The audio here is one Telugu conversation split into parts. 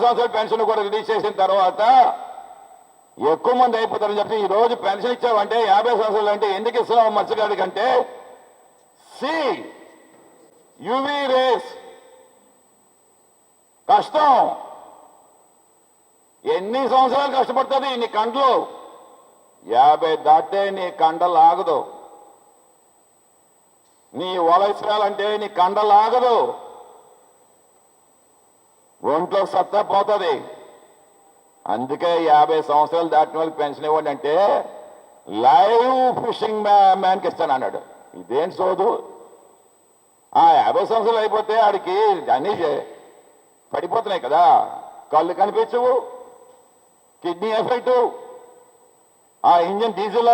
సంవత్సరాల పెన్షన్ కూడా రిలీజ్ చేసిన తర్వాత ఎక్కువ మంది అయిపోతారని చెప్పి ఈ రోజు పెన్షన్ ఇచ్చావంటే 50 సంవత్సరాలు అంటే ఎందుకు ఇస్తున్నావు మత్స్యకారుడి కంటే సి యువి రేస్ కష్టం ఎన్ని సంవత్సరాలు కష్టపడుతుంది నీ కండ్లు 50 దాటే నీ కండలాగదు నీ వలసాలంటే నీ కండలాగదు ఒంట్లో సత్తా పోతుంది అందుకే 50 సంవత్సరాలు దాటిన వాళ్ళకి పెన్షన్ ఇవ్వండి అంటే లైవ్ ఫిషింగ్ మ్యాన్కి ఇస్తాను అన్నాడు ఇదేం సోదు ఆ 50 సంవత్సరాలు అయిపోతే ఆడికి అన్నీ పడిపోతున్నాయి కదా కళ్ళు కనిపించవు కిడ్నీ ఎఫెక్ట్ ఆ ఇంజిన్ డీజిల్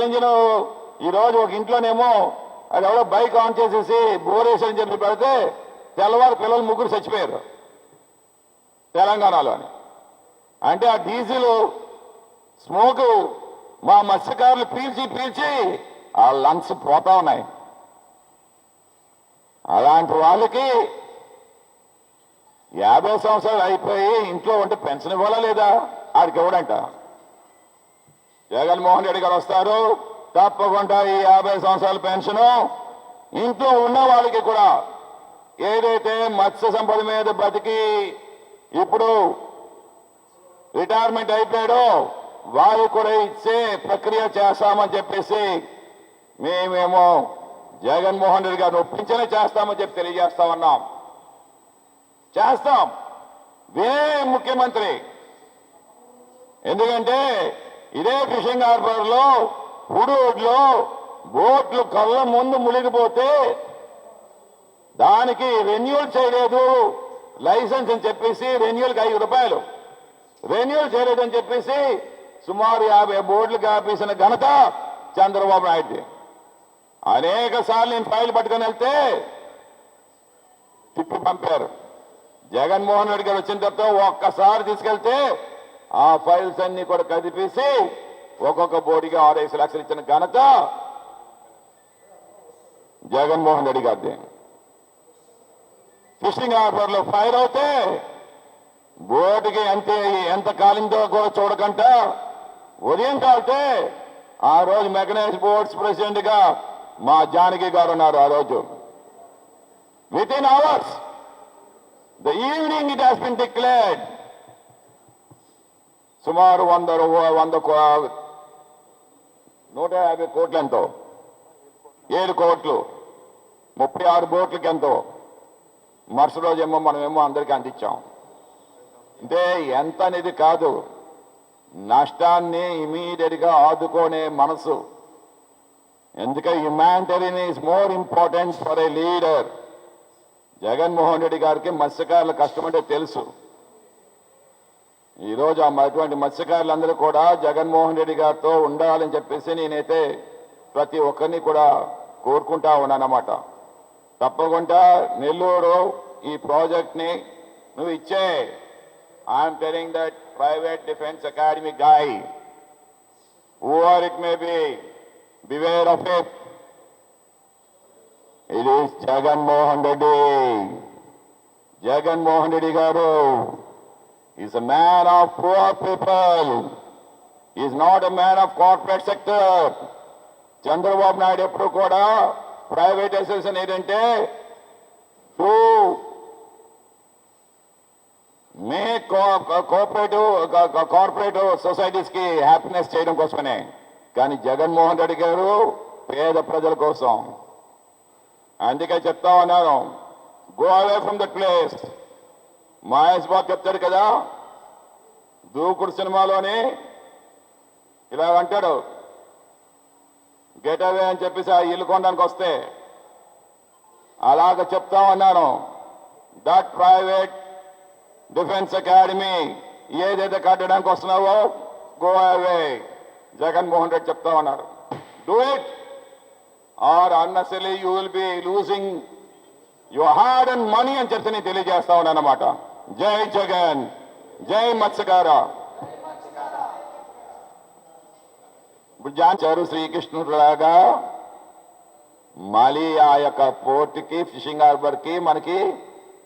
ఇంజిన్ ఈరోజు ఒక ఇంట్లోనేమో అది ఎవరో బైక్ ఆన్ చేసేసి బోరేసని చెప్పి పెడితే తెల్లవారు పిల్లలు 3 చచ్చిపోయారు తెలంగాణలోని అంటే ఆ డీజిల్ స్మోక్ మా మత్స్యకారులు పీల్చి ఆ లంగ్స్ పోతా ఉన్నాయి అలాంటి వాళ్ళకి 50 సంవత్సరాలు అయిపోయి ఇంట్లో ఉంటే పెన్షన్ ఇవ్వాలా లేదా ఆడికి ఇవ్వడంట జగన్మోహన్ రెడ్డి గారు వస్తారు తప్పకుండా ఈ 50 సంవత్సరాల పెన్షన్ ఇంట్లో ఉన్న వాళ్ళకి కూడా ఏదైతే మత్స్య సంపద మీద బతికి ఇప్పుడు రిటైర్మెంట్ అయిపోయాడో వారికి కూడా ఇచ్చే ప్రక్రియ చేస్తామని చెప్పేసి మేమేమో జగన్మోహన్ రెడ్డి గారిని ఒప్పించనే చేస్తామని చెప్పి తెలియజేస్తా ఉన్నాం చేస్తాం వినే ముఖ్యమంత్రి ఎందుకంటే ఇదే ఫిషింగ్ హార్బర్లో హుడూడ్లో బోట్లు కళ్ళ ముందు మునిగిపోతే దానికి రెన్యూల్ చేయలేదు లైసెన్స్ అని చెప్పేసి రెన్యూల్కి ₹5 రెన్యూల్ చేయలేదని చెప్పేసి సుమారు 50 బోర్డులకు ఆపేసిన ఘనత చంద్రబాబు నాయుడు అనేక సార్లు నేను ఫైల్ పట్టుకొని వెళ్తే తిప్పి పంపారు జగన్మోహన్ రెడ్డి గారు వచ్చిన తర్వాత ఒక్కసారి తీసుకెళ్తే ఆ ఫైల్స్ అన్ని కూడా కదిపేసి ఒక్కొక్క బోర్డుకి 6-5 లక్షలు ఇచ్చిన ఘనత జగన్మోహన్ రెడ్డి గారిది ఫిషింగ్ హార్బర్లో ఫైర్ అవుతే బోర్డుకి ఎంత కాలిందో కూడా చూడకుండా ఉదయం కాలితే ఆ రోజు మెకనైజ్డ్ బోట్స్ ప్రెసిడెంట్ గా మా జానకి గారు ఉన్నారు ఆ రోజు with in hours the evening it has been declared సుమారు 150 కోట్లు ఎంతో 7 కోట్లు 36 బోట్లకి ఎంతో మరుసటి రోజేమో మనమేమో అందరికీ అందించాం అంటే ఎంత అనేది కాదు నష్టాన్ని ఇమీడియట్ గా ఆదుకునే మనసు ఎందుకంటే humanitarian is more important for a leader Jaganmohan Reddy గారికి మత్స్యకారుల కష్టం అంటే తెలుసు ఈరోజు అటువంటి మత్స్యకారులందరూ కూడా జగన్మోహన్ రెడ్డి గారితో ఉండాలని చెప్పేసి నేనైతే ప్రతి ఒక్కరిని కూడా కోరుకుంటా ఉన్నానన్నమాట తప్పకుండా నెల్లూరు ఈ ప్రాజెక్ట్ని నువ్వు ఇచ్చే I'm telling that private defence academy guy, whoever it may be, beware of it. It is Jagannath Reddy. Jagannath Reddy garu is a man of poor people. He is not a man of corporate sector. Chandrababu Naidu eppudu kuda privatization edante to make cooperative societies ki happiness cheyadam kosame కానీ జగన్మోహన్ రెడ్డి గారు పేద ప్రజల కోసం అందుకే చెప్తా ఉన్నాను go away from that place Mahesh Babu చెప్తాడు కదా దూకుడు సినిమాలోని ఇలా అంటాడు గెట్ అవే అని చెప్పేసి ఆ ఇల్లు కొనడానికి వస్తే అలాగ చెప్తా ఉన్నాను దట్ ప్రైవేట్ డిఫెన్స్ అకాడమీ ఏదైతే కట్టడానికి వస్తున్నావో గో అవే జగన్మోహన్ రెడ్డి చెప్తా ఉన్నారు do it or unnecessary you will be losing your hard and money అని చెప్పి నేను తెలియజేస్తా ఉన్నాను అన్నమాట జై జగన్ జై మత్స్యకార ఇప్పుడు జాన్చారు శ్రీకృష్ణుడిలాగా మళ్ళీ ఆ యొక్క పోర్టుకి ఫిషింగ్ హార్బర్ కి మనకి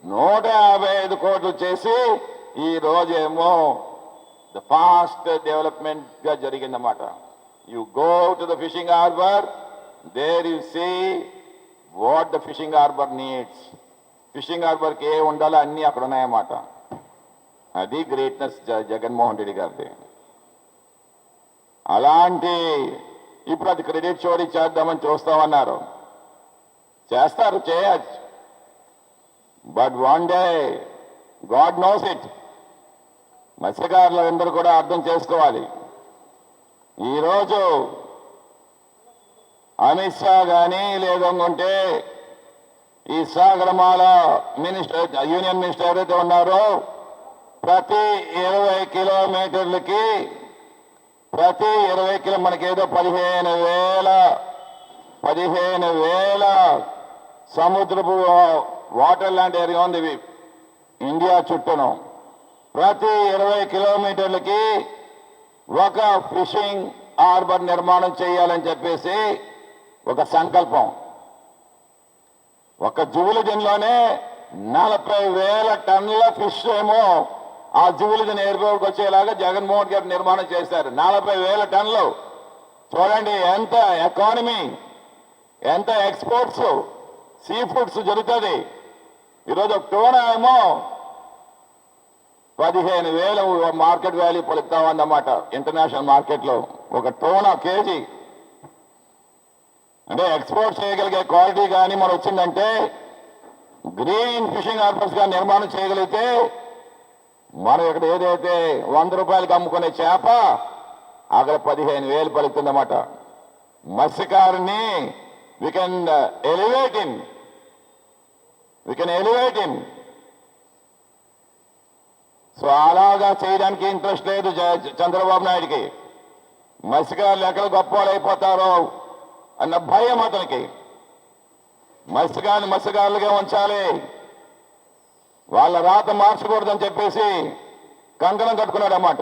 155 కోట్లు చేసి ఈ రోజేమో ద ఫాస్ట్ డెవలప్మెంట్గా జరిగిందన్నమాట. You go to the fishing harbour, there you see what the fishing harbour needs. Fishing హార్బర్కి ఏ ఉండాలో అన్నీ అక్కడ ఉన్నాయన్నమాట. అది గ్రేట్నెస్ జగన్మోహన్ రెడ్డి గారిది. అలాంటి ఇప్పుడు అది క్రెడిట్ చోరీ చేద్దామని చూస్తామన్నారు. చేస్తారు, చేయొచ్చు. But one day God knows it. మత్స్యకారులందరూ కూడా అర్థం చేసుకోవాలి. ఈరోజు అమిత్ షా కానీ లేదనుకుంటే ఈ సాగరమాల మినిస్టర్, యూనియన్ మినిస్టర్ ఎవరైతే ఉన్నారో ప్రతి 20 కిలోమీటర్లకి మనకేదో 15,000 సముద్రపు వాటర్ ల్యాండ్ ఏరియా ఉంది ఇండియా చుట్టూను. ప్రతి 20 కిలోమీటర్లకి ఒక ఫిషింగ్ హార్బర్ నిర్మాణం చేయాలని చెప్పేసి ఒక సంకల్పం. ఒక జూలిజన్లోనే 40,000 టన్నుల ఫిష్ ఏమో ఆ జూలిజన్ ఎయిర్పోర్ట్కి వచ్చేలాగా జగన్మోహన్ గారు నిర్మాణం చేశారు. 40,000 టన్నులు. చూడండి ఎంత ఎకానమీ, ఎంత ఎక్స్పోర్ట్స్, సీ ఫుడ్స్ జరుగుతుంది. ఈరోజు ఒక టోనా ఏమో 15,000 మార్కెట్ వాల్యూ పలుకుతామన్నమాట ఇంటర్నేషనల్ మార్కెట్లో. ఒక టోనా కేజీ అంటే ఎక్స్పోర్ట్ చేయగలిగే క్వాలిటీ కానీ మనం వచ్చిందంటే, గ్రీన్ ఫిషింగ్ హార్బర్స్గా నిర్మాణం చేయగలిగితే మనం ఇక్కడ ఏదైతే 100 రూపాయలకి అమ్ముకునే చేప అక్కడ 15,000 పలుకుతుందన్నమాట. మత్స్యకారుని we can elevate him. So అలాగా చేయడానికి ఇంట్రెస్ట్ లేదు చంద్రబాబు నాయుడికి. మత్స్యకారులు ఎక్కడ గొప్ప వాళ్ళు అయిపోతారో అన్న భయం అతనికి. మత్స్యకారులుగా ఉంచాలి, వాళ్ళ రాత మార్చకూడదని చెప్పేసి కంకణం కట్టుకున్నాడు అన్నమాట.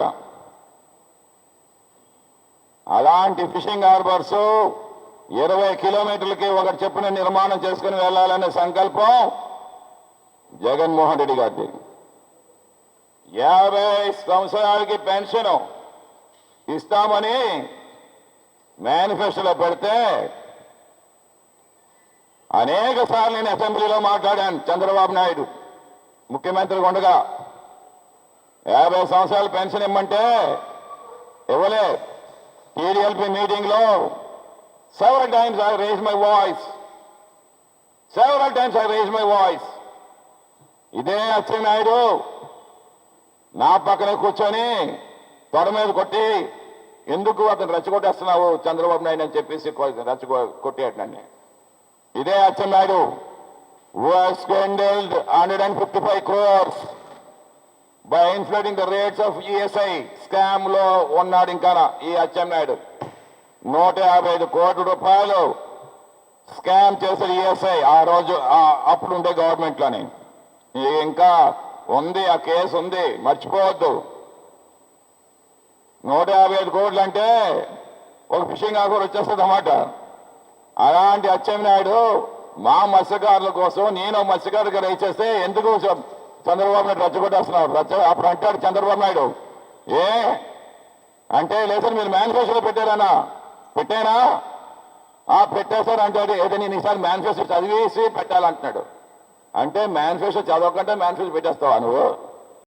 అలాంటి ఫిషింగ్ హార్బర్స్ 20 కిలోమీటర్లకి ఒకటి చెప్పున నిర్మాణం చేసుకుని వెళ్ళాలనే సంకల్పం జగన్మోహన్ రెడ్డి గారిది. 50 సంవత్సరాలకి పెన్షన్ ఇస్తామని మేనిఫెస్టోలో పెడితే అనేక సార్లు నేను అసెంబ్లీలో మాట్లాడాను. చంద్రబాబు నాయుడు ముఖ్యమంత్రిగా ఉండగా 50 సంవత్సరాలు పెన్షన్ ఇమ్మంటే ఇవ్వలే. టీడీఎల్పీ మీటింగ్లో several times I raised my voice. ఇదే అచ్చెన్నాయుడు నా పక్కనే కూర్చొని తొడ మీద కొట్టి, ఎందుకు అతను రెచ్చగొట్టేస్తున్నావు చంద్రబాబు నాయుడు అని చెప్పేసి కొట్టేటండి. ఇదే Atchannaidu who has swindled 155 crores by inflating the rates of ESI scam లో ఉన్నాడు. ఇంకా ఈ అచ్చెన్నాయుడు 155 కోట్ల రూపాయలు స్కామ్ చేశారు ఈఎస్ఐ ఆ రోజు అప్పుడుండే గవర్నమెంట్లోని. ఇంకా ఉంది, ఆ కేసు ఉంది, మర్చిపోవద్దు. 155 కోట్లు అంటే ఒక ఫిషింగ్ హార్బర్ వచ్చేస్తుంది అన్నమాట. అలాంటి అచ్చెన్నాయుడు మా మత్స్యకారుల కోసం నేను మత్స్యకారుగా రైస్ చేస్తే ఎందుకు చంద్రబాబు నాయుడు రెచ్చగొట్టేస్తున్నాడు? అప్పుడు అంటాడు చంద్రబాబు నాయుడు, ఏ అంటే లేదు మీరు మేనిఫెస్టోలో పెట్టానా పెట్టేశారు అంటాడు. ఏదో నేను ఈసారి మేనిఫెస్టో చదివేసి పెట్టాలంటున్నాడు. అంటే మేనిఫెస్టో చదవకుండా మేనిఫెస్టో పెట్టేస్తావా నువ్వు?